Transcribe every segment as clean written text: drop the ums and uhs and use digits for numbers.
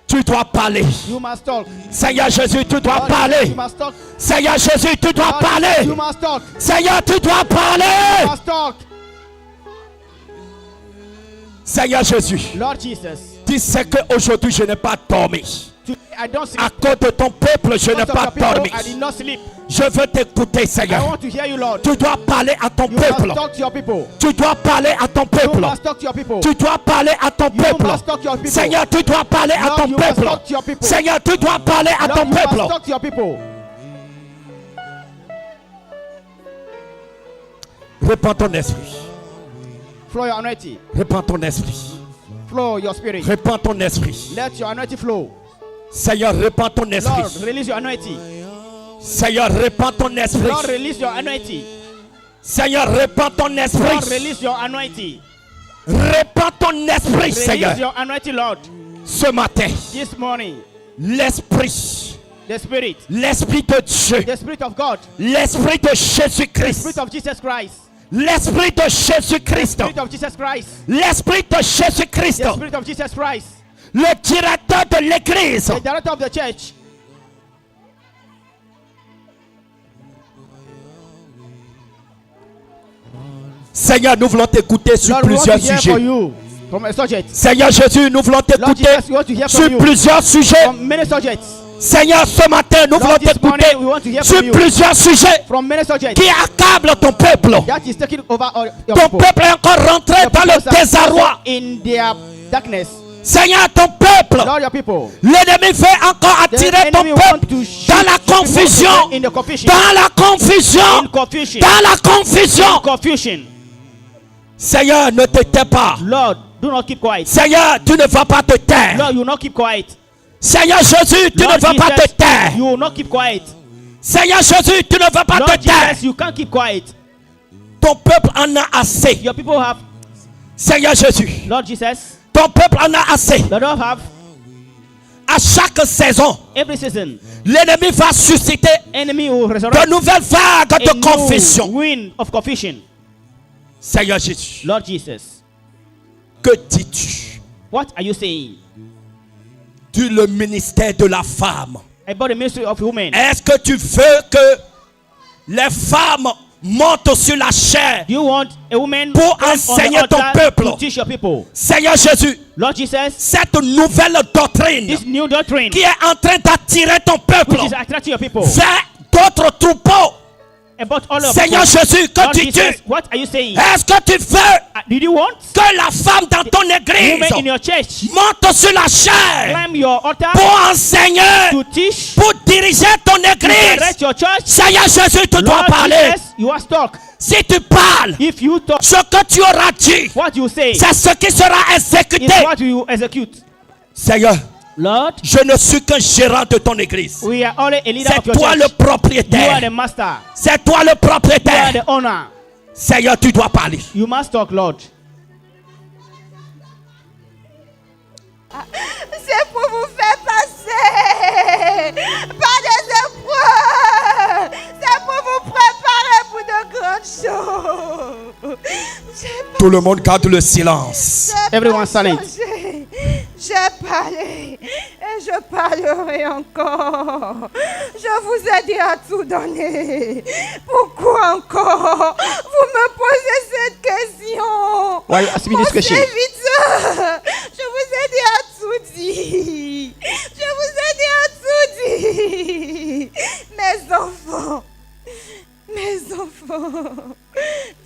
Tu dois parler. You must talk. Seigneur Jésus, tu dois parler. You must talk. Seigneur Jésus, tu dois parler. You must talk. Seigneur, tu dois You parler. must talk. Seigneur Jésus, Lord Jesus, tu sais qu'aujourd'hui je n'ai pas dormi. today I don't sleep. À cause de ton peuple, je n'ai Because of pas your people, dormi. I did not sleep. Je veux t'écouter, I Seigneur. want to hear you, Lord. Tu dois parler à ton You peuple. must talk to your people. Tu dois parler à ton You peuple. must talk to your people. Tu dois parler à ton You peuple. must talk to your people. Seigneur, tu dois parler à Lord, ton you must peuple. talk to your people. Seigneur, tu dois parler à Lord, ton you must peuple. talk to your people. Répands ton esprit. Flow your anointing. Répands ton esprit. Flow your spirit. Répands ton esprit. Let your anointing flow. Seigneur, répands ton Lord, esprit. release your anointing. Seigneur, répands ton Lord, esprit. release your anointing. Seigneur, répands ton Lord, esprit. release your anointing. Répands ton esprit, Seigneur. Release your anointing, Lord. Ce matin, This morning, l'esprit, the spirit, l'esprit de Dieu, the spirit of God, l'esprit de the Jésus-Christ, spirit of Jesus Christ, l'esprit de Jésus-Christ, spirit of Jesus Christ, l'esprit de Jésus-Christ, the spirit of Jesus Christ, le directeur de l'église, the director of the church. Seigneur, nous voulons t'écouter sur Lord, we want to plusieurs hear sujets. from you from a subject. Seigneur Jésus, nous voulons Lord t'écouter Jesus, we want to hear from sur you plusieurs sujets. from many subjects. Seigneur, ce matin, nous voulons Lord, this t'écouter morning we want to hear sur from you plusieurs sujets from many subjects. qui accablent ton peuple. That is taking over all your Ton people. peuple est encore rentré Your dans people le are désarroi. in their darkness. Seigneur, ton peuple, Lord, your people. l'ennemi veut encore The attirer ton enemy want peuple to shoot dans la your people confusion. in the confusion. Dans la confusion. In confusion. Dans la confusion. Confusion. Seigneur, ne te tais pas. Lord, do not keep quiet. Seigneur, tu ne vas pas te taire. Lord, you will not keep quiet. Seigneur Jésus, tu Lord ne vas pas Jesus, te taire. you will not keep quiet. Seigneur Jésus, tu ne vas pas Lord te taire. Jesus, you can't keep quiet. Ton peuple en a assez. Your people have, Seigneur Jésus, Lord Jesus, ton peuple en a assez. Lord have À chaque saison, every season. l'ennemi va susciter Enemy will resurrect de nouvelles vagues a de confusion. new wind of confusion. Seigneur Jésus, Lord Jesus, que dis-tu what are you saying du le ministère de la femme? about the ministry of women? Est-ce que tu veux que les femmes montent sur la chair Do you want a woman pour on the enseigner ton altar peuple? to teach your people? Seigneur Jésus, Lord Jesus, cette nouvelle doctrine this new doctrine qui est en train d'attirer ton peuple which is attracting your people vers d'autres troupeaux. about all of Seigneur people. Jésus, que Lord dis-tu? Jesus, what are you saying? Est-ce que tu veux Did you want que la femme dans ton women in église your church monte sur la chair climb your altar pour enseigner, to teach, pour diriger ton to église? direct your church? Seigneur Jésus, tu dois Lord parler. Jesus, you must talk. Si tu parles, If you talk, ce que tu auras dit, what you say c'est ce qui sera is exécuté. what you execute. Seigneur, Lord, je ne suis qu'un gérant de ton église. we are only a leader C'est of your toi church. le You are propriétaire. the master. C'est toi le You are propriétaire. the owner. Seigneur, tu dois parler. You must talk, Lord. C'est pour vous faire passer par des épreuves. C'est pour vous préparer pour de grandes choses. Tout le monde garde le silence. Everyone silent. J'ai parlé et je parlerai encore. Je vous ai dit à tout donner. Pourquoi encore vous me posez cette question? Why are you asking me this question? Serviteur, je vous ai dit à tout dire. Je vous ai dit à tout dire. Mes enfants,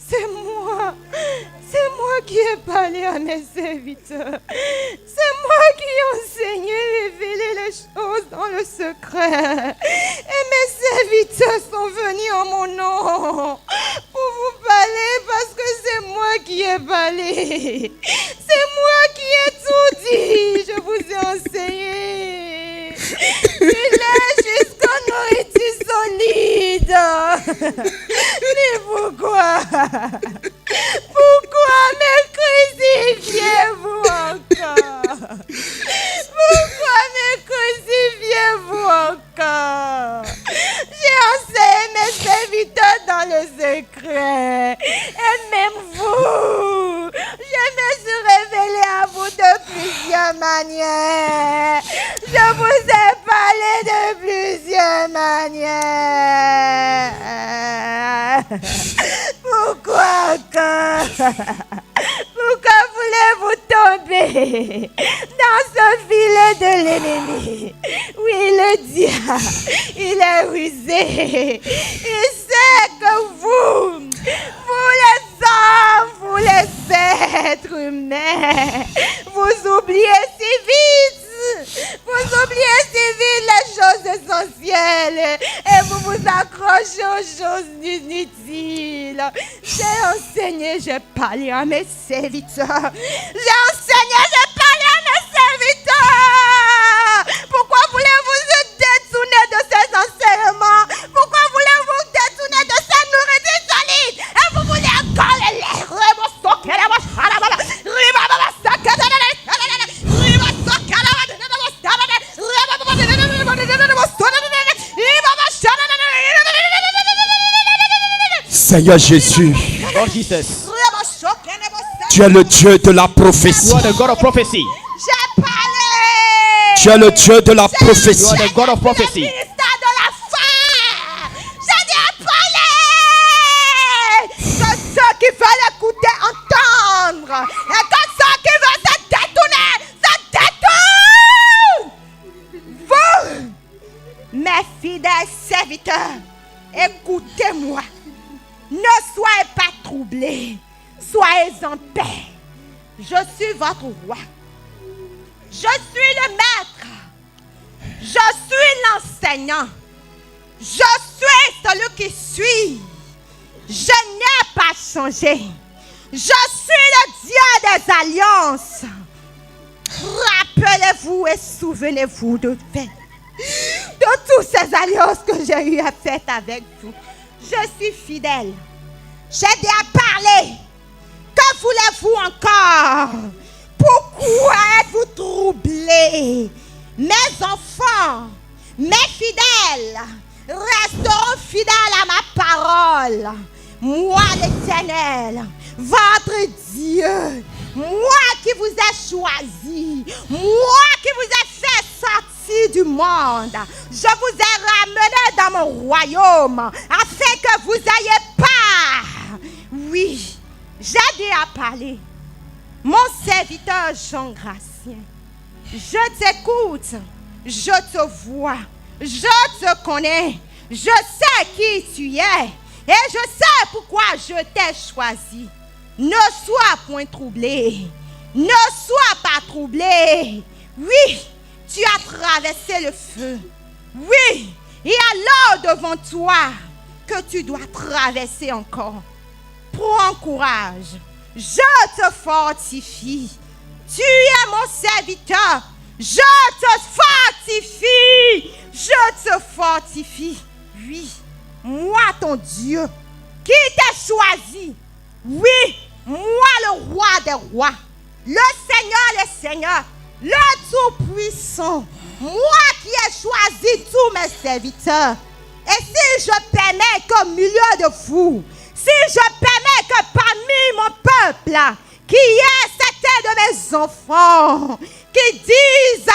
c'est moi qui ai parlé à mes serviteurs. C'est moi qui ai enseigné, révélé les choses dans le secret. Et mes serviteurs sont venus en mon nom pour vous parler parce que c'est moi qui ai parlé. C'est moi qui ai tout dit. Je vous ai enseigné. Il est jusqu'en nourriture solide. Ne vous Pourquoi me crucifiez-vous encore? Pourquoi me crucifiez-vous encore? J'ai enseigné mes serviteurs dans le secret. Et même vous, je me suis révélé à vous de plusieurs manières. Je vous ai parlé de plusieurs manières. Pourquoi encore? Pourquoi voulez-vous tomber dans ce filet de l'ennemi? Oui, le diable, il est rusé. Il sait que vous les hommes, vous les êtres humains, vous oubliez si vite. Vous oubliez si vite les choses essentielles et vous vous accrochez aux choses inutiles. J'ai enseigné, j'ai parlé à mes serviteurs. J'ai enseigné, j'ai parlé à mes serviteurs. Pourquoi voulez-vous vous détourner de ces enseignements? Pourquoi voulez-vous vous détourner de ces nourritures solides? Et vous voulez encore les Seigneur Jésus, Lord Jesus, tu es le Dieu de la prophétie. you are the God of prophecy. J'ai parlé. Tu es le Dieu de la You prophétie. are the God of prophecy. Ministère de la fin. J'ai dit à parler. Que ceux qui veulent écouter, entendre. Et que ceux qui veulent se détourner, se détournent. Vous, mes fidèles serviteurs, écoutez-moi. Ne soyez pas troublés. Soyez en paix. Je suis votre roi. Je suis le maître. Je suis l'enseignant. Je suis celui qui suis. Je n'ai pas changé. Je suis le Dieu des alliances. Rappelez-vous et souvenez-vous de toutes ces alliances que j'ai eu à faire avec vous. Je suis fidèle. J'ai déjà parlé. Que voulez-vous encore? Pourquoi êtes-vous troublés? Mes enfants, mes fidèles, resteront fidèles à ma parole. Moi, l'Éternel, votre Dieu, moi qui vous ai choisi, moi qui vous ai fait sortir du monde, je vous ai ramené dans mon royaume afin que vous ayez part. Oui, j'ai déjà parlé. Mon serviteur Jean Gratien, je t'écoute, je te vois, je te connais, je sais qui tu es et je sais pourquoi je t'ai choisi. Ne sois point troublé, ne sois pas troublé. Oui, tu as traversé le feu. Oui, et alors devant toi que tu dois traverser encore. Prends courage. Je te fortifie. Tu es mon serviteur. Je te fortifie. Je te fortifie. Oui, moi ton Dieu qui t'a choisi. Oui, moi le roi des rois. Le Seigneur, le Tout-Puissant. Moi qui ai choisi tous mes serviteurs. Et si je permets qu'au milieu de vous, si je permets que parmi mon peuple, qu'il y ait certains de mes enfants qui disent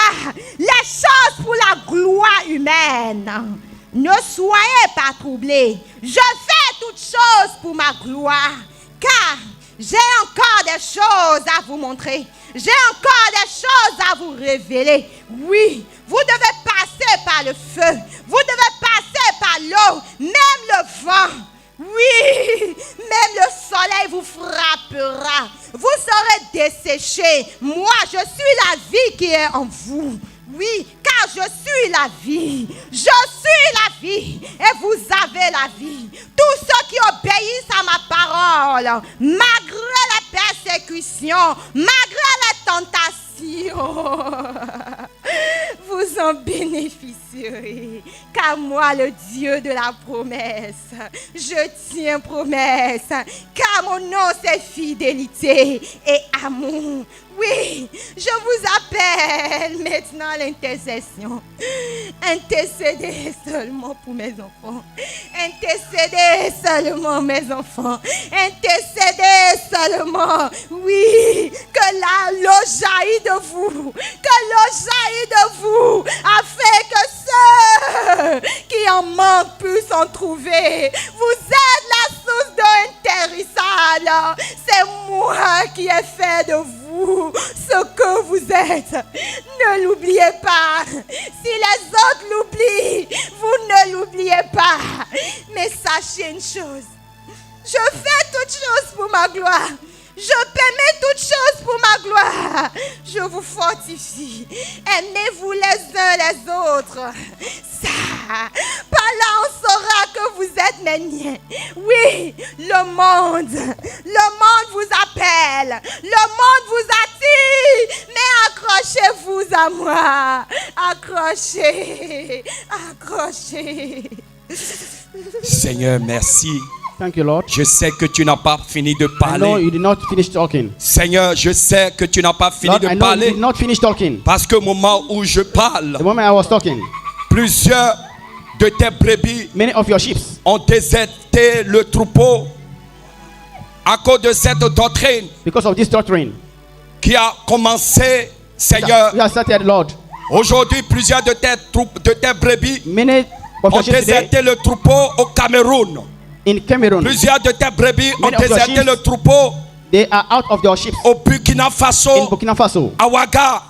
les choses pour la gloire humaine, ne soyez pas troublés. Je fais toutes choses pour ma gloire, car j'ai encore des choses à vous montrer. J'ai encore des choses à vous révéler. Oui, vous devez passer par le feu. Vous devez passer par l'eau, même le vent. Oui, même le soleil vous frappera. Vous serez desséchés. Moi, je suis la vie qui est en vous. Oui, car je suis la vie. Je suis la vie et vous avez la vie. Tous ceux qui obéissent à ma parole, malgré les persécutions, malgré les tentations, vous en bénéficierez. car moi, le Dieu de la promesse, je tiens promesse, car mon nom c'est fidélité et amour. Oui, je vous appelle maintenant à l'intercession. Intercédez seulement pour mes enfants. Intercédez seulement mes enfants. Intercédez seulement. Oui, que l'eau jaillit de vous. Que l'eau jaillit de vous. Afin que ceux qui en manquent puissent en trouver. Vous êtes la source d'eau intéressable. C'est moi qui ai fait de vous ce que vous êtes. Ne l'oubliez pas. Si les autres l'oublient, vous ne l'oubliez pas. Mais sachez une chose. Je fais toutes choses pour ma gloire. Je permets toutes choses pour ma gloire. Je vous fortifie. Aimez-vous les uns les autres. Ça, par là on saura que vous êtes mes miens. Oui, le monde vous appelle. Le monde vous attire. Mais accrochez-vous à moi. Accrochez. Seigneur, merci. Thank you, Lord. Je sais que tu n'as pas fini de I know parler. you did not finish talking. Seigneur, je sais que tu n'as pas fini Lord, de I know you parler. did not finish talking. Parce que au moment où je parle, The moment I was talking, plusieurs de tes brebis many of your sheep ont déserté le troupeau à cause de cette doctrine because of this doctrine. qui a commencé, Seigneur. We have started, Lord. Aujourd'hui, plusieurs de tes brebis Many of ont your sheep today déserté le troupeau au Cameroun. in Cameroon, Plusieurs de tes brebis ont Many of your déserté sheep le troupeau they are out of their sheep au Burkina in Faso, Burkina Faso, à Ouaga.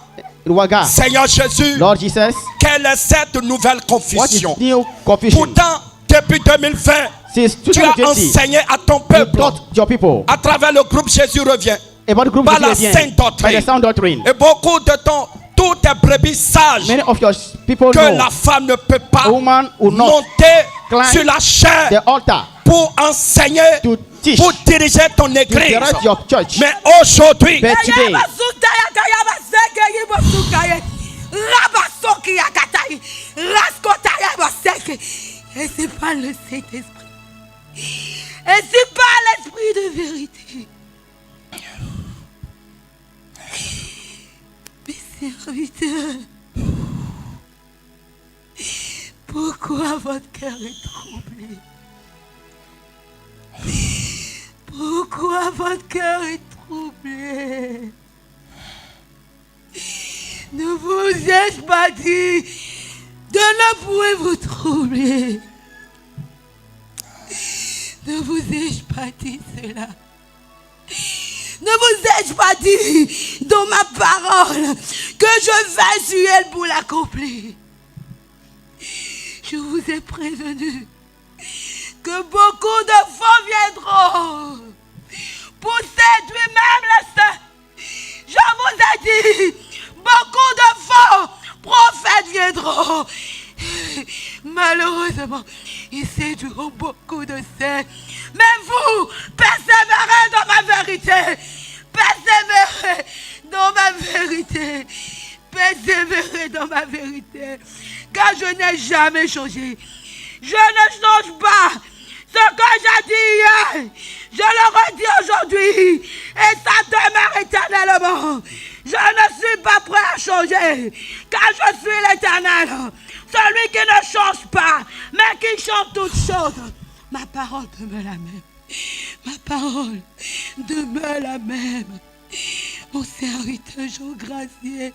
in Ouaga. Seigneur Jésus, Lord Jesus, quelle est cette nouvelle what is confusion? new confusion? Pourtant, depuis 2020, Since tu as 2020, enseigné à ton you peuple taught your people à travers le groupe Jésus revient about the group par la Jesus again, sainte by doctrine. the sound doctrine. Et beaucoup de temps, tous tes brebis sages Many of your people que know la femme ne peut pas a woman will not monter climb sur la chair the altar pour enseigner, to teach, pour diriger ton to église. direct your church. Mais aujourd'hui, But today, et c'est pas le Saint-Esprit. Et c'est pas l'Esprit de vérité. Mes serviteurs, pourquoi votre cœur est troublé? Pourquoi votre cœur est troublé? Ne vous ai-je pas dit de ne point vous troubler? Ne vous ai-je pas dit cela? Ne vous ai-je pas dit dans ma parole que je vais sur elle pour l'accomplir? Je vous ai prévenu que beaucoup de femmes viendront pour séduire même les saints. Je vous ai dit, beaucoup de faux prophètes viendront. Malheureusement, ils séduiront beaucoup de saints. Mais vous, persévérez dans ma vérité. Persévérez dans ma vérité. Persévérez dans ma vérité. Car je n'ai jamais changé. Je ne change pas. Ce que j'ai dit hier, je le redis aujourd'hui. Et ça demeure éternellement. Je ne suis pas prêt à changer. Car je suis l'Éternel. Celui qui ne change pas, mais qui change toutes choses. Ma parole demeure la même. Ma parole demeure la même. Mon serviteur Jean Gracier,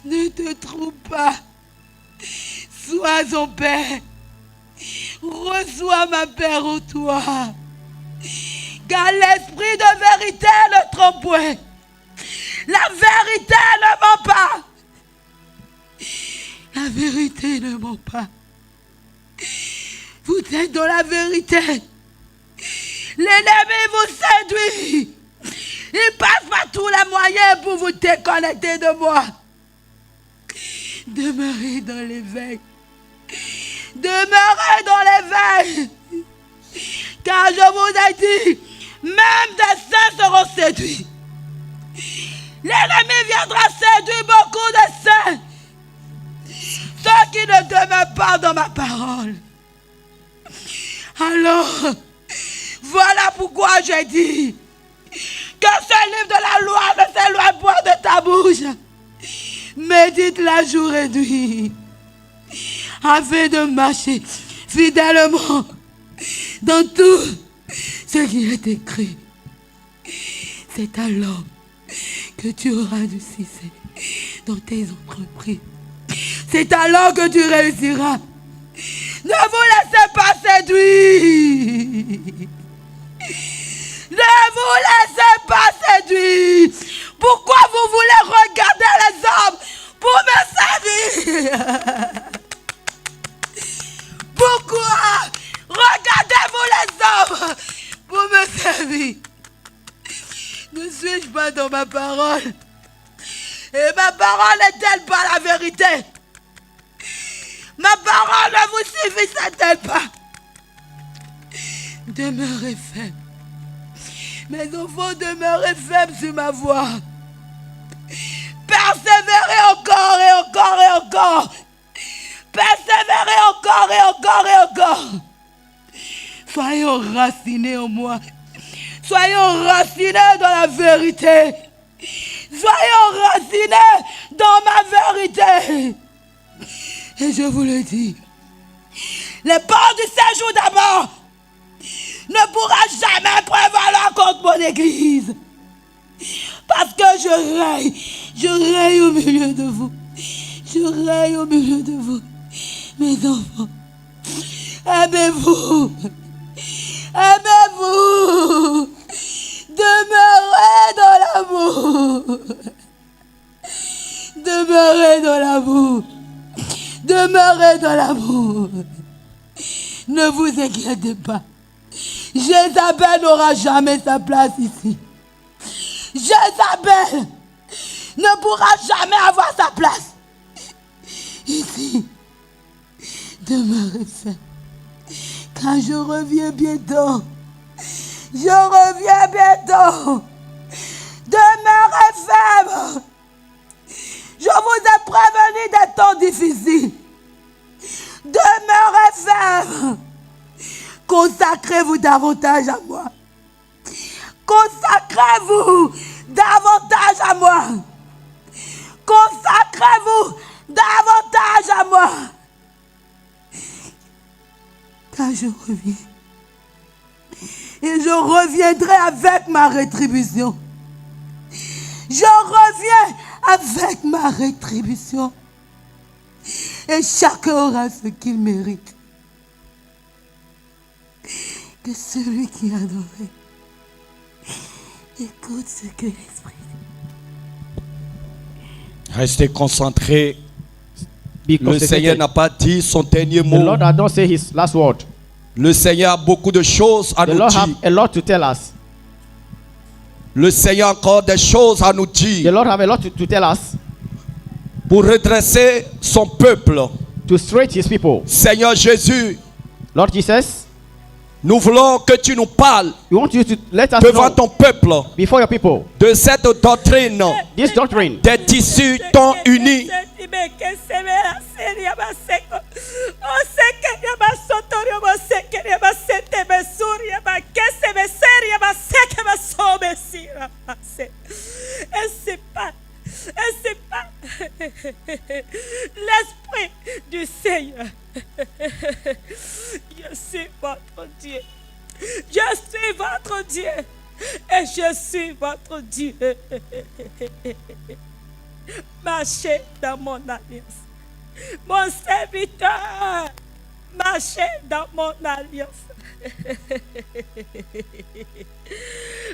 ne te trompe pas. Sois en paix. Reçois ma paix en toi. Car l'esprit de vérité ne trompe point. La vérité ne ment pas. La vérité ne ment pas. Vous êtes dans la vérité. L'ennemi vous séduit. Il passe par tous les moyens pour vous déconnecter de moi. Demeurez dans l'éveil. Demeurez dans l'éveil. Car je vous ai dit, même des saints seront séduits. L'ennemi viendra séduire beaucoup de saints. Ce ceux qui ne demeurent pas dans ma parole. Alors, voilà pourquoi j'ai dit que ce livre de la loi ne s'éloigne point de ta bouche. Médite la jour et nuit, afin de marcher fidèlement dans tout ce qui est écrit. C'est alors que tu auras du succès dans tes entreprises. C'est alors que tu réussiras. Ne vous laissez pas séduire. Ne vous laissez pas séduire. Pourquoi vous voulez regarder les hommes pour me servir? Pourquoi regardez-vous les hommes pour me servir? Ne suis-je pas dans ma parole? Et ma parole n'est-elle pas la vérité? Ma parole ne vous suffisait-elle pas? Demeurez fermes. Mes enfants, demeurez fermes sur ma voie. Persévérez encore et encore et encore. Persévérez encore et encore et encore. Soyez enracinés en moi. Soyez enracinés dans la vérité. Soyez enracinés dans ma vérité. Et je vous le dis, les portes du séjour d'abord ne pourra jamais prévaloir contre mon église. Parce que je règne au milieu de vous. Je règne au milieu de vous. Mes enfants, aimez-vous. Aimez-vous. Demeurez dans l'amour. Demeurez dans l'amour. Demeurez dans l'amour. Ne vous inquiétez pas. Jézabel n'aura jamais sa place ici. Jézabel ne pourra jamais avoir sa place ici. Demeurez ferme. Car je reviens bientôt. Je reviens bientôt. Demeurez ferme. Je vous ai prévenu des temps difficiles. Demeurez ferme. Consacrez-vous davantage à moi. Consacrez-vous davantage à moi. Consacrez-vous davantage à moi. Car je reviens. Et je reviendrai avec ma rétribution. Je reviens avec ma rétribution. Et chacun aura ce qu'il mérite. Que celui qui a adoré écoute ce que l'Esprit dit. Restez concentrés. Be Le Seigneur concentrated. n'a pas dit son dernier The mot. Lord has not said his last word. Le Seigneur a beaucoup de choses à The nous Lord dire. has a lot to tell us. Le Seigneur a encore des choses à nous The dire Lord has a lot to tell us pour redresser son peuple. to straight his people. Seigneur Jésus, Lord Jesus, nous voulons que tu nous parles we want you to let us devant know ton peuple before your people de cette doctrine this doctrine des tissus tant unis. Et c'est pas l'Esprit du Seigneur. Je suis votre Dieu. Je suis votre Dieu. Et je suis votre Dieu. Marchez dans mon alliance. Mon serviteur, marchez dans mon alliance.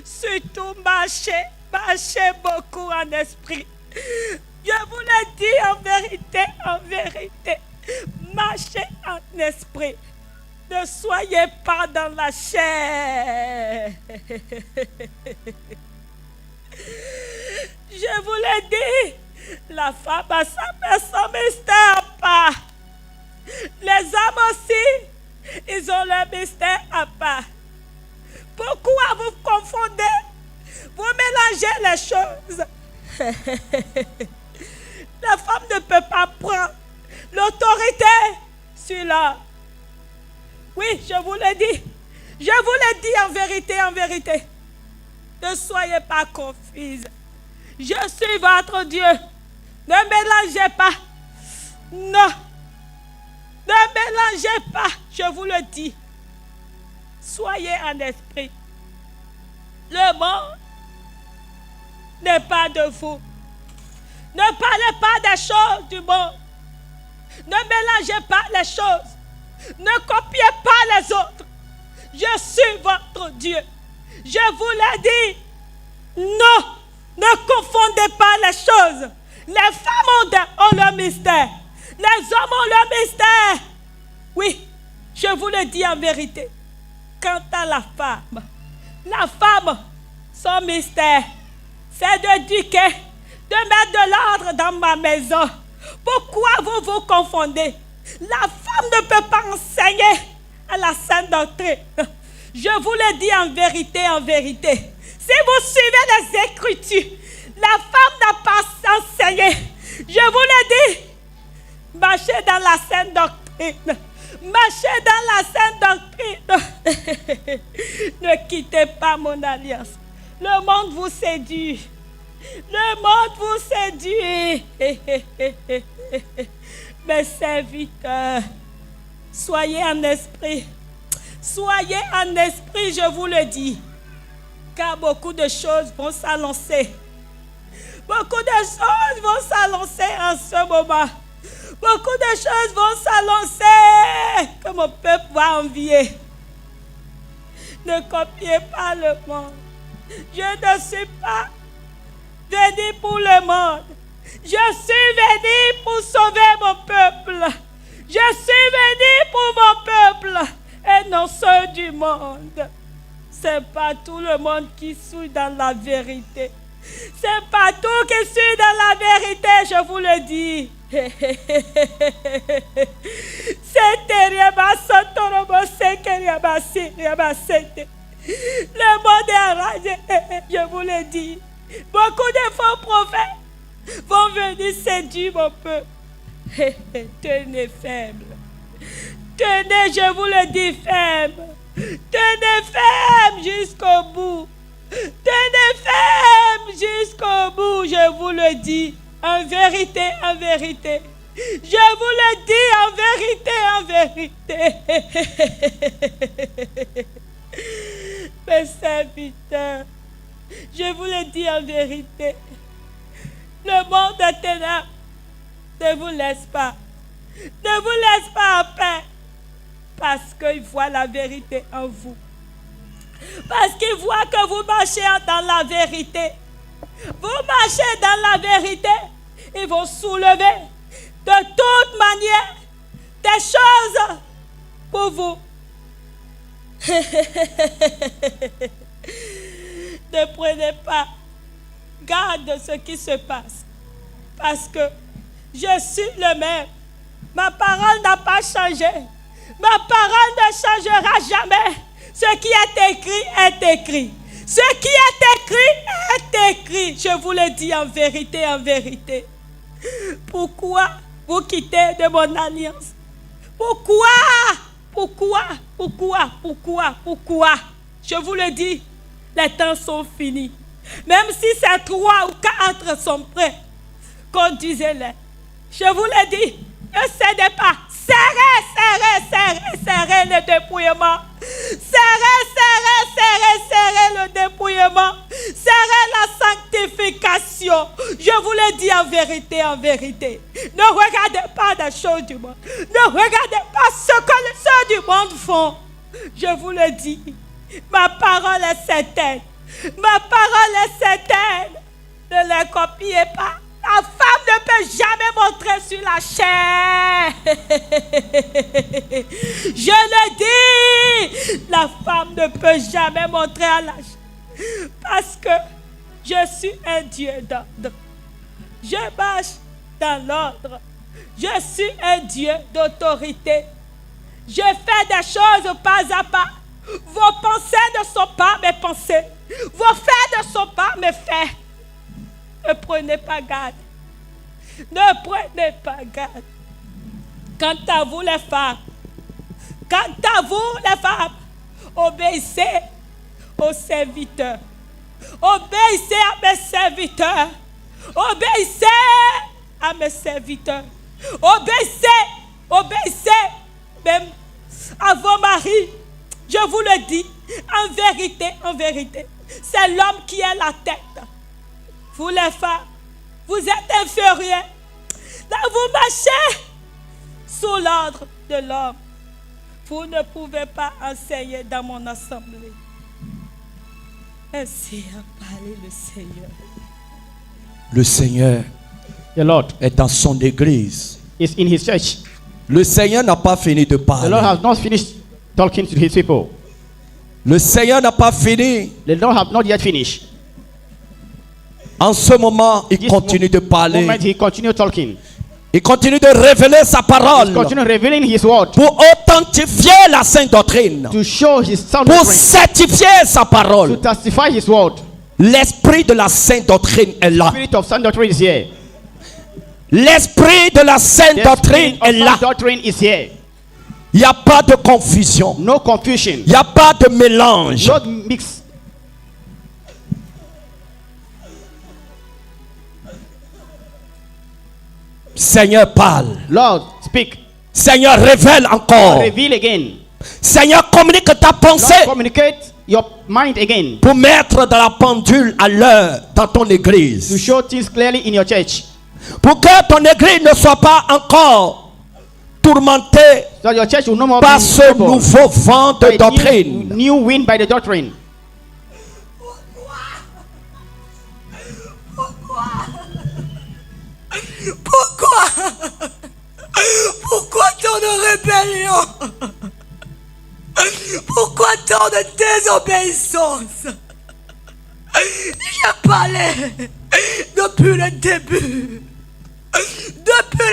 Surtout marchez beaucoup en esprit. Je vous le dis en vérité, marchez en esprit. Ne soyez pas dans la chair. Je vous le dis, la femme a son mystère à part. Les hommes aussi, ils ont leur mystère à part. Pourquoi vous confondez? Vous mélangez les choses. La femme ne peut pas prendre l'autorité sur l'homme. Oui, je vous le dis. Je vous le dis en vérité, en vérité. Ne soyez pas confuses. Je suis votre Dieu. Ne mélangez pas. Non. Ne mélangez pas. Je vous le dis. Soyez en esprit. Le monde n'est pas de vous. Ne parlez pas des choses du monde. Ne mélangez pas les choses. Ne copiez pas les autres. Je suis votre Dieu. Je vous l'ai dit. Non, ne confondez pas les choses. Les femmes ont leur mystère. Les hommes ont leur mystère. Oui, je vous le dis en vérité. Quant à la femme, son mystère, c'est d'éduquer, de mettre de l'ordre dans ma maison. Pourquoi vous vous confondez? La femme ne peut pas enseigner à la sainte doctrine. Je vous le dis en vérité, en vérité. Si vous suivez les Écritures, la femme n'a pas enseigné. Je vous le dis, marchez dans la sainte doctrine. Marchez dans la sainte doctrine. Ne quittez pas mon alliance. Le monde vous séduit. Le monde vous séduit. Mes serviteurs, soyez en esprit. Soyez en esprit, je vous le dis. Car beaucoup de choses vont s'annoncer. Beaucoup de choses vont s'annoncer en ce moment. Beaucoup de choses vont s'annoncer que mon peuple va envier. Ne copiez pas le monde. Je ne suis pas venu pour le monde. Je suis venu pour sauver mon peuple. Je suis venu pour mon peuple et non ceux du monde. C'est pas tout le monde qui suit dans la vérité. C'est pas tout qui suit dans la vérité, je vous le dis. Le monde est enragé, je vous le dis. Beaucoup de faux prophètes vont venir séduire mon peuple. Tenez faible. Tenez, je vous le dis, faible. Tenez ferme jusqu'au bout. Tenez ferme jusqu'au bout, je vous le dis. En vérité, en vérité. Je vous le dis en vérité, en vérité. Mes serviteurs, je vous le dis en vérité. Le monde des ténèbres ne vous laisse pas. Ne vous laisse pas en paix. Parce qu'il voit la vérité en vous. Parce qu'il voit que vous marchez dans la vérité. Vous marchez dans la vérité. Ils vont soulever de toute manière des choses pour vous. Ne prenez pas garde de ce qui se passe. Parce que je suis le même. Ma parole n'a pas changé. Ma parole ne changera jamais. Ce qui est écrit est écrit. Ce qui est écrit est écrit. Je vous le dis en vérité, en vérité. Pourquoi vous quittez de mon alliance? Pourquoi? Je vous le dis, les temps sont finis. Même si c'est 3 ou 4 sont prêts, conduisez-les. Je vous le dis, ne cédez pas. Serrez le dépouillement. Serrez le dépouillement. Serrez la sanctification. Je vous le dis en vérité, en vérité. Ne regardez pas les choses du monde. Ne regardez pas ce que ceux du monde font. Je vous le dis. Ma parole est certaine. Ma parole est certaine. Ne la copiez pas. La femme ne peut jamais montrer sur la chair. Je le dis. La femme ne peut jamais montrer à la chair. Parce que je suis un Dieu d'ordre. Je marche dans l'ordre. Je suis un Dieu d'autorité. Je fais des choses pas à pas. Vos pensées ne sont pas mes pensées. Vos faits ne sont pas mes faits. Ne prenez pas garde. Ne prenez pas garde. Quant à vous les femmes, obéissez aux serviteurs. Obéissez à mes serviteurs. Obéissez à mes serviteurs. Obéissez même à vos maris. Je vous le dis, en vérité, c'est l'homme qui est la tête. Vous les femmes, vous êtes inférieurs. Là, vous marchez sous l'ordre de l'homme. Vous ne pouvez pas enseigner dans mon assemblée. Ainsi a parlé le Seigneur. Le Seigneur The Lord est dans son église. is in his church. Le Seigneur n'a pas fini de The Lord parler. has not finished talking to his people. Le Seigneur n'a pas fini. The Lord has not yet finished. En ce moment, il This continue de parler. moment, he continued talking. Il continue de révéler sa parole He continued revealing his word pour authentifier la sainte doctrine, to show his sound pour doctrine, certifier sa to parole. testify his word. L'esprit de la sainte doctrine est là. Spirit of sound doctrine is here. L'esprit de la sainte The doctrine spirit of est là. sound doctrine is here. Il n'y a pas de confusion. No confusion. Il n'y a pas de mélange. No mix. Seigneur, parle. Lord, speak. Seigneur, révèle encore. Reveal again. Seigneur, communique ta pensée Lord, communicate your mind again. pour mettre dans la pendule à l'heure dans ton To église. show things clearly in your church. Pour que ton église ne soit pas encore tourmentée So your church will no more par be ce troubled nouveau vent de by doctrine. new wind by the doctrine. Pourquoi tant de rébellion? Pourquoi tant de désobéissance? J'ai parlé depuis le début. Depuis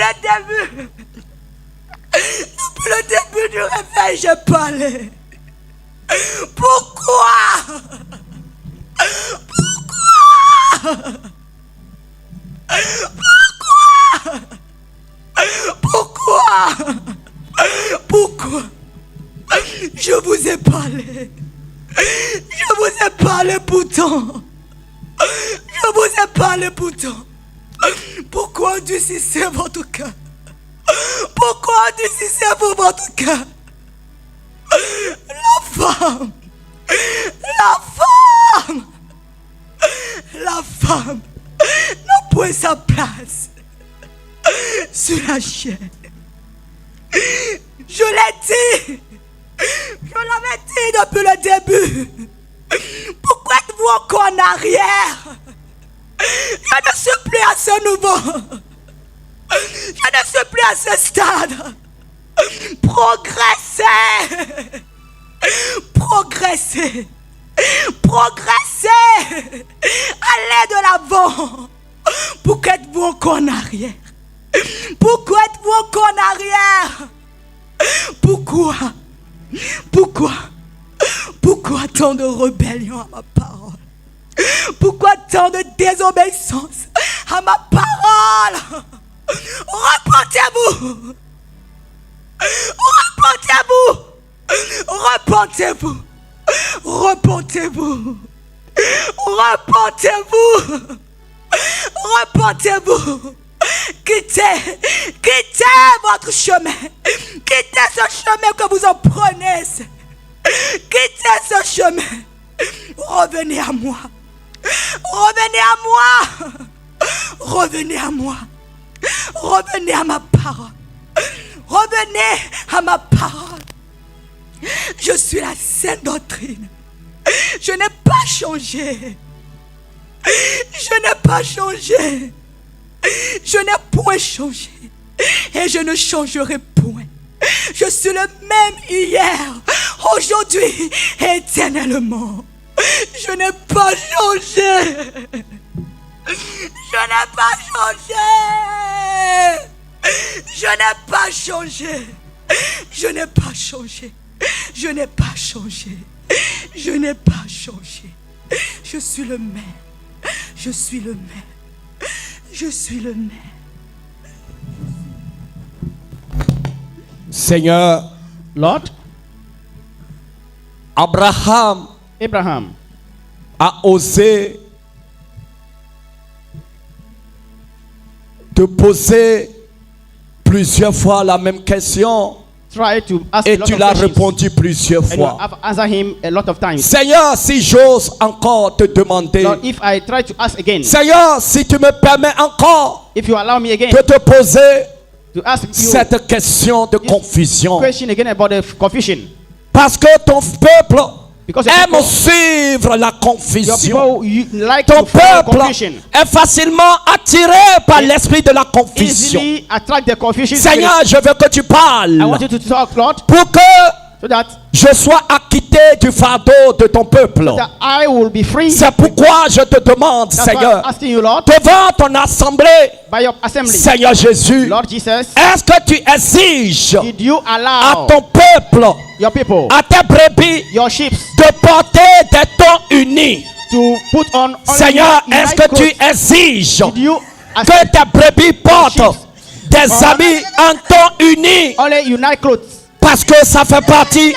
le début du réveil, j'ai parlé. Pourquoi? Pourquoi? Je vous ai parlé. Je vous ai parlé pourtant. Je vous ai parlé pourtant. Pourquoi endurcissez votre cœur? Pourquoi endurcissez votre cœur? La femme n'a point sa place sur la chaîne. Je l'ai dit. Je l'avais dit depuis le début. Pourquoi êtes-vous encore en arrière? Je ne suis plus à ce niveau. Je ne suis plus à ce stade. Progressez. Progressez. Progressez. Allez de l'avant. Pourquoi êtes-vous encore en arrière? Pourquoi êtes-vous encore en arrière? Pourquoi? Pourquoi tant de rébellion à ma parole? Pourquoi tant de désobéissance à ma parole? Repentez-vous! Repentez-vous! Repentez-vous! Repentez-vous! Repentez-vous! Repentez-vous! Quittez votre chemin. Quittez ce chemin que vous en prenez. Quittez ce chemin. Revenez à moi. Revenez à moi. Revenez à moi. Revenez à ma parole. Revenez à ma parole. Je suis la sainte doctrine. Je n'ai pas changé. Je n'ai pas changé. Je n'ai point changé. Et je ne changerai point. Je suis le même hier, aujourd'hui et éternellement. Je n'ai pas changé. Je n'ai pas changé. Je n'ai pas changé. Je n'ai pas changé. Je n'ai pas changé. Je n'ai pas changé. Je suis le même. Je suis le même. Je suis le même. Seigneur, Lord, Abraham Abraham a osé te poser plusieurs fois la même question tried to ask et a lot tu of l'as questions. répondu plusieurs And you fois. have answered him a lot of times. Seigneur, si j'ose encore te demander, Lord, if I try to ask again, Seigneur, si tu me permets encore if you allow me again de te poser to ask you cette question de confusion, question again about the confusion, parce que ton peuple because your aime people, suivre la your confusion. people you like Ton to follow peuple confusion, est facilement attiré par l'esprit de la confusion. easily attract the confusion. Seigneur, Spirit. je veux que tu parles I want you to talk, Lord, pour que so that je sois acquitté du fardeau de ton peuple. I will be free. C'est pourquoi je te demande, That's why I'm Seigneur, asking you, Lord, devant ton assemblée, by your assembly, Seigneur Jésus, Lord Jesus, est-ce que tu exiges did you à allow ton peuple, your people, à tes brebis, your sheep, de porter des tons unis? to put on only Seigneur, unite est-ce que tu clothes? exiges Did you que accept tes brebis portent des Oh. habits en ton uni? only unite clothes? Parce que ça fait partie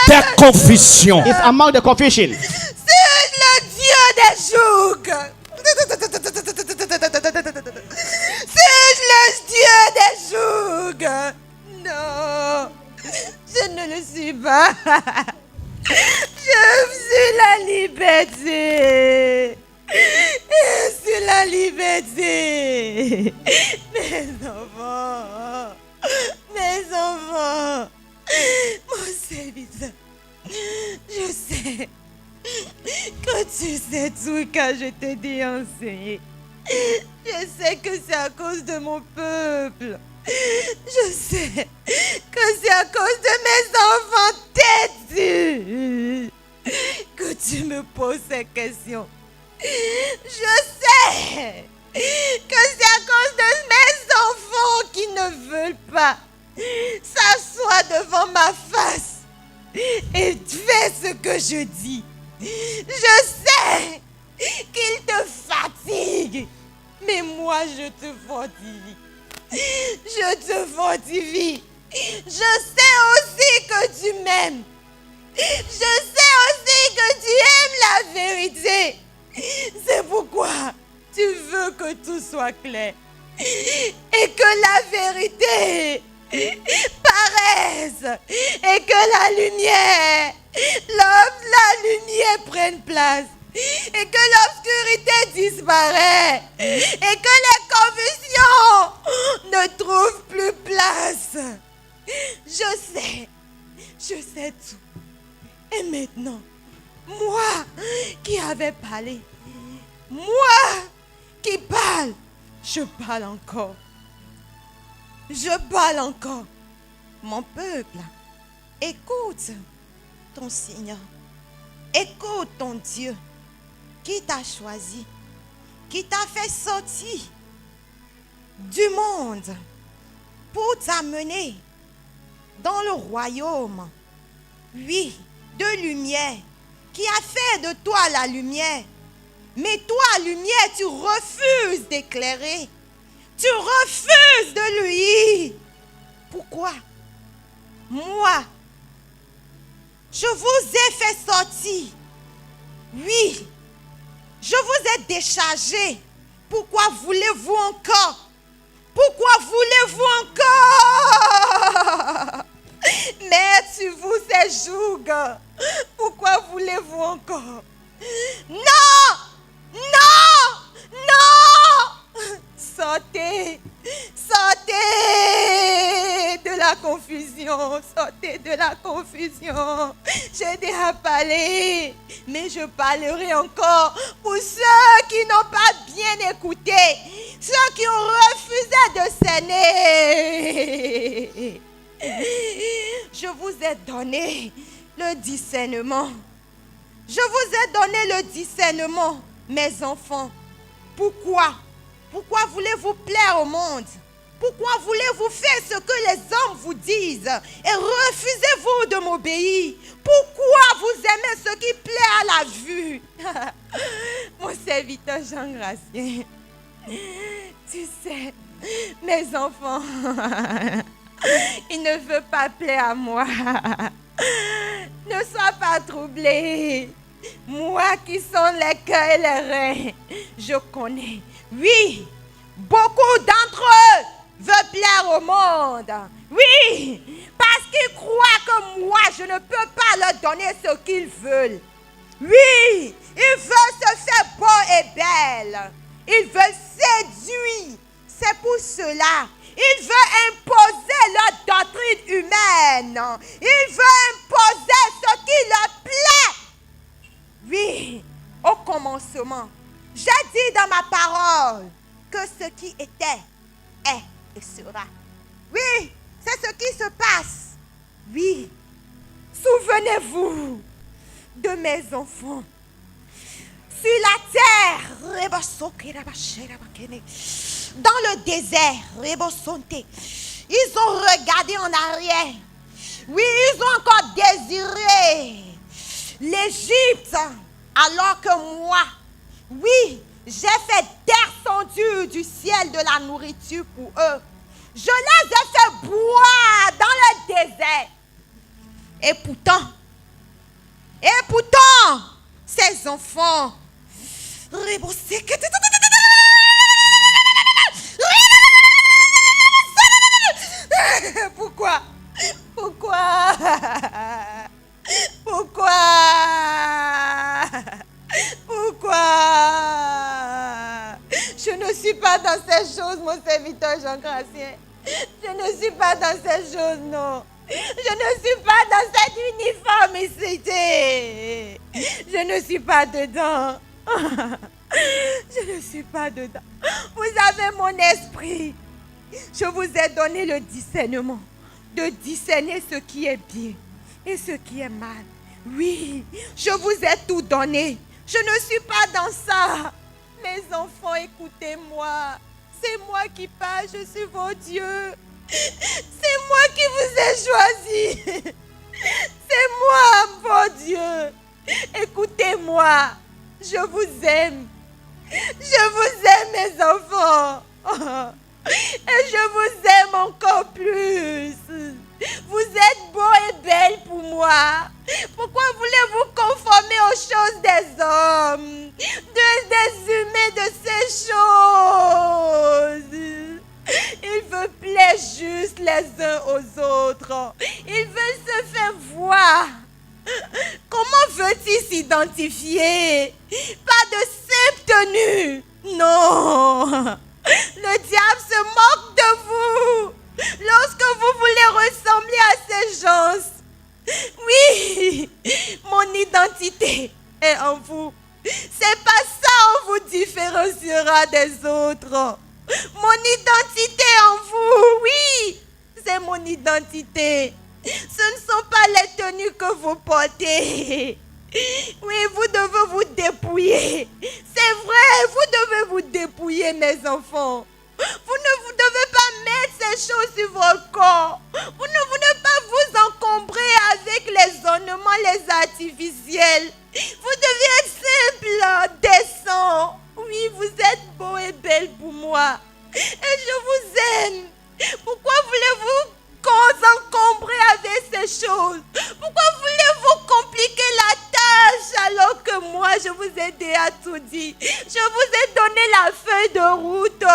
des confusions. It's among the confusion. C'est le Dieu des jougs. C'est le Dieu des jougs. Non, je ne le suis pas. Je suis la liberté. Je suis la liberté. Mes enfants. Mes enfants. Mon serviteur. Je sais que tu sais tout quand je t'ai dit enseigner. Je sais que c'est à cause de mon peuple. Je sais que c'est à cause de mes enfants têtus que tu me poses ces questions. Je sais que c'est à cause de mes enfants qui ne veulent pas s'asseoir devant ma face et fais ce que je dis. Je sais qu'il te fatigue, mais moi je te fortifie. Je te fortifie. Je sais aussi que tu m'aimes. Je sais aussi que tu aimes la vérité. C'est pourquoi tu veux que tout soit clair et que la vérité paraisse et que la lumière prenne place et que l'obscurité disparaît et que les confusions ne trouvent plus place. Je sais tout. Et maintenant, moi qui avais parlé, moi qui parle, je parle encore. Je parle encore. Mon peuple, écoute ton Seigneur. Écoute ton Dieu qui t'a choisi, qui t'a fait sortir du monde pour t'amener dans le royaume, oui, de lumière, qui a fait de toi la lumière. Mais toi, lumière, tu refuses d'éclairer. Tu refuses de lui. Pourquoi? Moi, je vous ai fait sortir. Oui, je vous ai déchargé. Pourquoi voulez-vous encore? Pourquoi voulez-vous encore? Mais tu vous éjoues. Pourquoi voulez-vous encore? Non! Non! Non! Sortez! Sortez de la confusion! Sortez de la confusion! J'ai déjà parlé, mais je parlerai encore pour ceux qui n'ont pas bien écouté, ceux qui ont refusé de s'aimer. Je vous ai donné le discernement. Je vous ai donné le discernement, mes enfants. Pourquoi? Pourquoi voulez-vous plaire au monde? Pourquoi voulez-vous faire ce que les hommes vous disent et refusez-vous de m'obéir? Pourquoi vous aimez ce qui plaît à la vue? Mon serviteur Jean-Gracien, tu sais, mes enfants, Il ne veut pas plaire à moi. Ne sois pas troublé. Moi qui sont les cœurs et les reins, je connais. Oui, beaucoup d'entre eux veulent plaire au monde. Oui, parce qu'ils croient que moi, je ne peux pas leur donner ce qu'ils veulent. Oui, ils veulent se faire beau et belle. Ils veulent séduire. C'est pour cela. Ils veulent imposer leur doctrine humaine. Ils veulent imposer ce qui leur plaît. Oui, au commencement, j'ai dit dans ma parole que ce qui était, est et sera. Oui, c'est ce qui se passe. Oui, souvenez-vous de mes enfants. Sur la terre, dans le désert, ils ont regardé en arrière. Oui, ils ont encore désiré l'Égypte, alors que moi, oui, j'ai fait descendu du ciel de la nourriture pour eux. Je les ai fait boire dans le désert. Et pourtant, ces enfants, Pourquoi? Je ne suis pas dans ces choses, mon serviteur Jean-Gratien. Je ne suis pas dans ces choses, non. Je ne suis pas dans cette uniformité. Je ne suis pas dedans. Je ne suis pas dedans. Vous avez mon esprit. Je vous ai donné le discernement de discerner ce qui est bien et ce qui est mal. Oui, je vous ai tout donné. Je ne suis pas dans ça. Mes enfants, écoutez-moi. C'est moi qui parle, je suis votre Dieu. C'est moi qui vous ai choisi. C'est moi, votre Dieu. Écoutez-moi. Je vous aime. Je vous aime, mes enfants. Et je vous aime encore plus. Vous êtes beaux et belles pour moi. Pourquoi voulez-vous conformer aux choses des hommes, des humains, de ces choses? Ils veulent plaire juste les uns aux autres. Ils veulent se faire voir. Comment veut-il s'identifier? Pas de simple tenue. Non. Le diable se moque de vous lorsque vous voulez ressembler à ces gens. Oui, mon identité est en vous. C'est pas ça on vous différenciera des autres. Mon identité en vous, oui, c'est mon identité. Ce ne sont pas les tenues que vous portez. Oui, vous devez vous dépouiller. C'est vrai, vous devez vous dépouiller, mes enfants. Vous devez pas mettre ces choses sur votre corps. Vous ne devez pas vous encombrer avec les ornements, les artificiels. Vous devez être simple, décent. Oui, vous êtes beau et belle pour moi. Et je vous aime. Pourquoi voulez-vous s'encombrer avec ces choses? Pourquoi voulez-vous compliquer la tâche alors que moi je vous ai déjà tout dit? Je vous ai donné la feuille de route.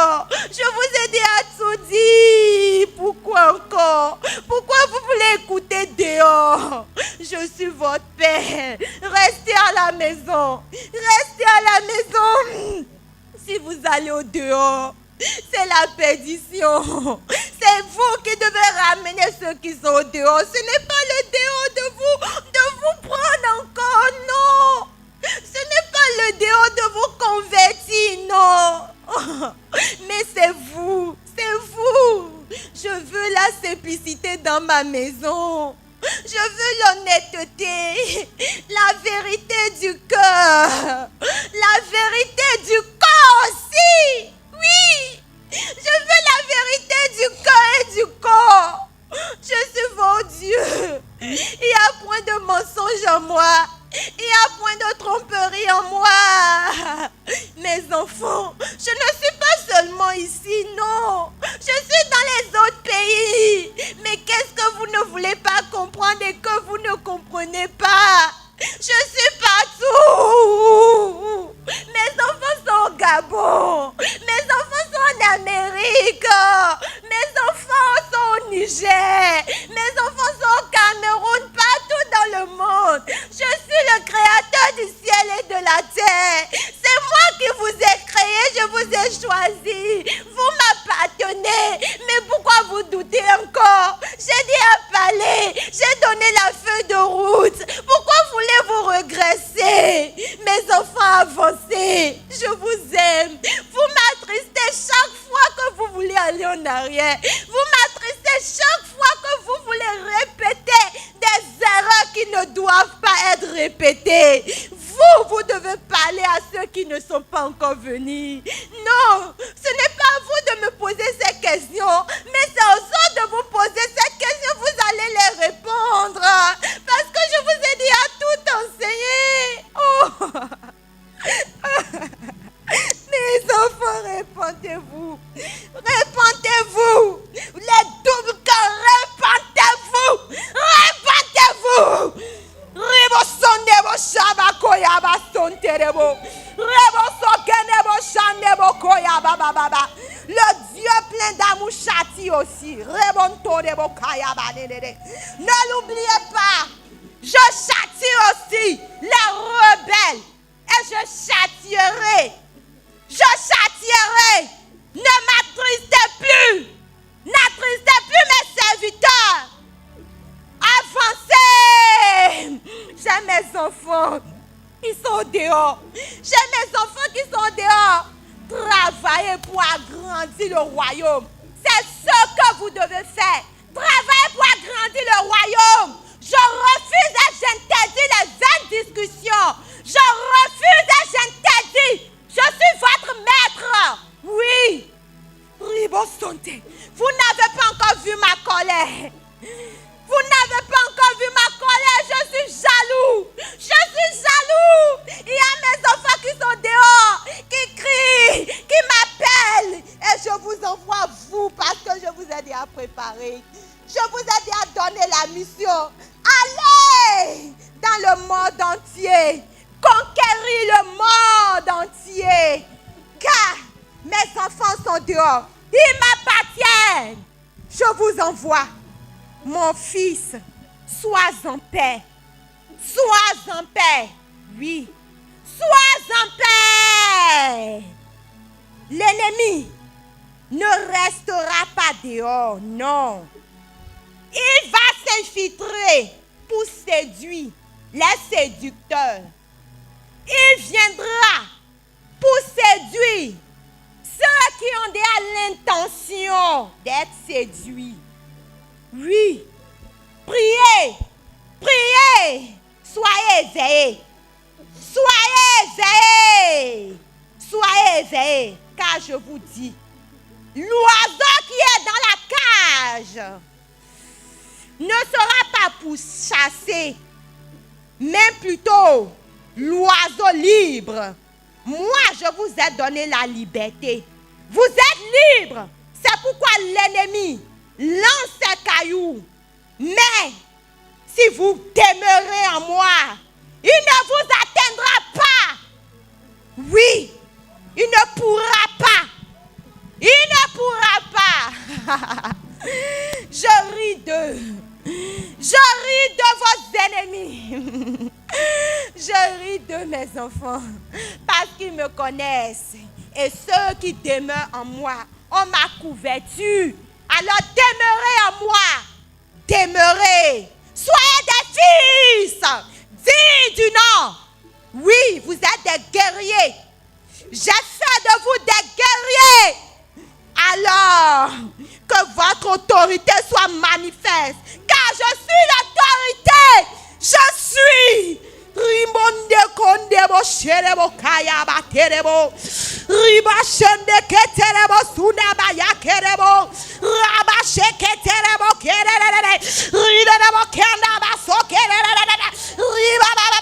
Je vous ai déjà tout dit. Pourquoi encore? Pourquoi vous voulez écouter dehors? Je suis votre père. Restez à la maison. Restez à la maison. Si vous allez au dehors, c'est la perdition. C'est vous qui devez ramener ceux qui sont au dehors. Ce n'est pas le dehors de vous prendre encore, non. Ce n'est pas le dehors de vous convertir, non. Mais c'est vous, c'est vous. Je veux la simplicité dans ma maison. Je veux l'honnêteté, la vérité du cœur. La vérité du corps aussi. Oui, je veux la vérité du cœur et du corps. Je suis votre Dieu. Il n'y a point de mensonge en moi. Il n'y a point de tromperie en moi. Mes enfants, je ne suis pas seulement ici, non. Je suis dans les autres pays. Mais qu'est-ce que vous ne voulez pas comprendre et que vous ne comprenez pas? Je suis partout. Mes enfants sont au Gabon. Mes enfants sont en Amérique. Mes enfants sont au Niger. Mes enfants sont au Cameroun, partout dans le monde. Je suis le créateur du ciel et de la terre. C'est moi qui vous ai créé, je vous ai choisi. Vous m'appartenez. Mais pourquoi vous doutez encore? J'ai dit à parler. J'ai donné la feuille de route. Pourquoi voulez-vous regresser? Mes enfants, avancez. Je vous aime. Vous m'attristez chaque fois que vous voulez aller en arrière. Vous m'attristez chaque fois que vous voulez répéter des erreurs qui ne doivent pas être répétées. Vous devez parler à ceux qui ne sont pas encore venus. Non, ce n'est pas à vous de me poser ces questions, mais c'est aux autres de vous poser ces questions. Vous allez les répondre. Parce que je vous ai dit à tout enseigner. Oh. Mes enfants, répandez-vous. Répandez-vous. Les doubles cœurs, répandez-vous. Répandez-vous. Rebo shaba koyaba sonterebo. Rebo sokenebo shandebo koyaba baba. Le Dieu plein d'amour châtie aussi. Rebontorebo kayaba nenene. Ne l'oubliez pas. Je châtie aussi les rebelles. Et je châtierai. Je châtierai. Ne m'attristez plus. N'attristez plus mes serviteurs. Avancez. J'ai mes enfants qui sont dehors. J'ai mes enfants qui sont dehors. Travaillez pour agrandir le royaume. C'est ce que vous devez faire. Travaillez pour agrandir le royaume. Je refuse et j'interdis les vaines discussions. Je refuse et j'interdis. Je suis votre maître. Oui. Ribosonte. Vous n'avez pas encore vu ma colère. Vous n'avez pas encore vu ma colère. Je suis jaloux. Je suis jaloux. Il y a mes enfants qui sont dehors, qui crient, qui m'appellent. Et je vous envoie vous parce que je vous ai déjà préparé. Je vous ai déjà donné la mission. Allez dans le monde entier. Conquérir le monde entier. Car mes enfants sont dehors. Ils m'appartiennent. Je vous envoie. Mon fils, sois en paix. Sois en paix. Oui. Sois en paix. L'ennemi ne restera pas dehors. Non. Il va s'infiltrer pour séduire les séducteurs. Il viendra pour séduire ceux qui ont déjà l'intention d'être séduits. Oui, priez, priez, soyez éveillés, soyez éveillés, soyez éveillés, car je vous dis, l'oiseau qui est dans la cage ne sera pas pourchassé, mais plutôt l'oiseau libre. Moi, je vous ai donné la liberté. Vous êtes libres. C'est pourquoi l'ennemi lance ses cailloux. Mais si vous demeurez en moi, il ne vous atteindra pas. Oui, il ne pourra pas. Il ne pourra pas. Je ris d'eux. Je ris de vos ennemis. Je ris de mes enfants parce qu'ils me connaissent. Et ceux qui demeurent en moi ont ma couverture. Alors demeurez en moi. Demeurez. Soyez des fils. Digne du nom. Oui, vous êtes des guerriers. J'ai fait de vous des guerriers. Alors que votre autorité soit manifeste. Car je suis l'autorité. Je suis. Rimonde kondebo sherebo kaya baterebo. Riba shende keterebo sunaba yakerebo. Raba sheketerebo kerere. Ridebo kenda baso kerere. Riba baba